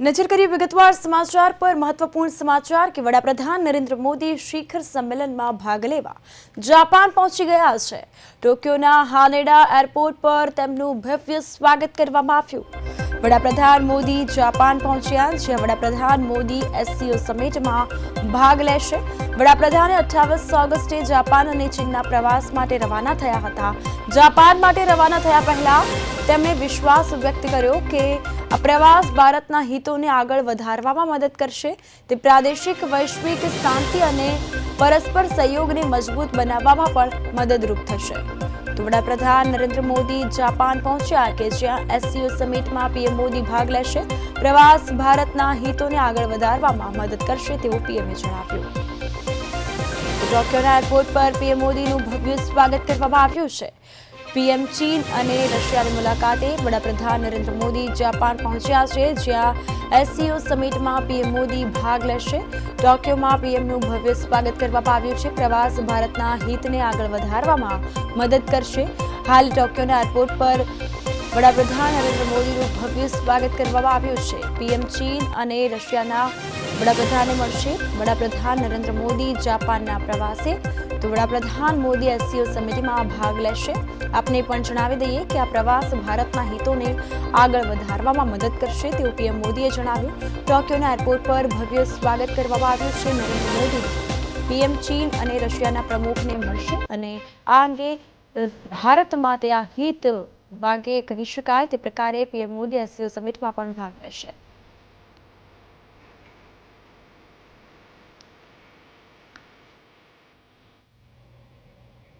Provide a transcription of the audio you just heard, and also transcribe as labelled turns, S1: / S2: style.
S1: नजर करिए विगतवार समाचार पर। महत्वपूर्ण समाचार कि वडाप्रधान नरेंद्र मोदी शिखर सम्मेलन में भाग लेवा जापान पहुंची गया है। टोक्योना हानेडा एरपोर्ट पर તેમનું ભવ્ય સ્વાગત કરવામાં આવ્યું। વડાપ્રધાન મોદી જાપાન પહોંચ્યા, જ્યાં વડાપ્રધાન મોદી એસસીઓ સમિટમાં ભાગ લેશે। વડાપ્રધાને 28 ઓગસ્ટે જાપાન અને ચીનના પ્રવાસ માટે રવાના થયા હતા। જાપાન માટે રવાના થયા પહેલા તેમણે વિશ્વાસ વ્યક્ત કર્યો કે આ પ્રવાસ ભારતના હિતોને આગળ વધારવામાં મદદ કરશે। તે પ્રાદેશિક વૈશ્વિક શાંતિ અને પરસ્પર સહયોગને મજબૂત બનાવવામાં પણ મદદરૂપ થશે। તો વડાપ્રધાન નરેન્દ્ર મોદી જાપાન પહોંચ્યા કે જ્યાં એસસીઓ સમિટમાં પીએમ મોદી ભાગ લેશે। પ્રવાસ ભારતના હિતોને આગળ વધારવામાં મદદ કરશે તેવું પીએમએ જણાવ્યું। ટોક્યોના એરપોર્ટ પર પીએમ મોદીનું ભવ્ય સ્વાગત કરવામાં આવ્યું છે। પીએમ ચીન અને રશિયાની મુલાકાતે વડાપ્રધાન નરેન્દ્ર મોદી જાપાન પહોંચ્યા છે, જ્યાં એસસીઓ સમિટમાં પીએમ મોદી ભાગ લેશે। ટોક્યોમાં પીએમનું ભવ્ય સ્વાગત કરવામાં આવ્યું છે। પ્રવાસ ભારતના હિતને આગળ વધારવામાં મદદ કરશે। હાલ ટોક્યોના એરપોર્ટ પર વડાપ્રધાન નરેન્દ્ર મોદીનું ભવ્ય સ્વાગત કરવામાં આવ્યું છે। પીએમ ચીન અને રશિયાના વડાપ્રધાને મળશે। વડાપ્રધાન નરેન્દ્ર મોદી જાપાનના પ્રવાસે તો વડાપ્રધાન મોદી એસસીઓ સમિટમાં ભાગ લેશે। આપને પણ જણાવી દઈએ કે આ પ્રવાસ ભારતના હિતોને આગળ વધારવામાં મદદ કરશે તેવું પીએમ મોદીએ જણાવ્યું। ટોક્યોના એરપોર્ટ પર ભવ્ય સ્વાગત કરવામાં આવ્યું છે। નરેન્દ્ર મોદી પીએમ ચીન અને રશિયાના પ્રમુખને મળશે અને આ અંગે ભારત માટે આ હિત વાગે કહી શકાય તે પ્રકારે પીએમ મોદી એસસીઓ સમિટમાં પણ ભાગ લેશે।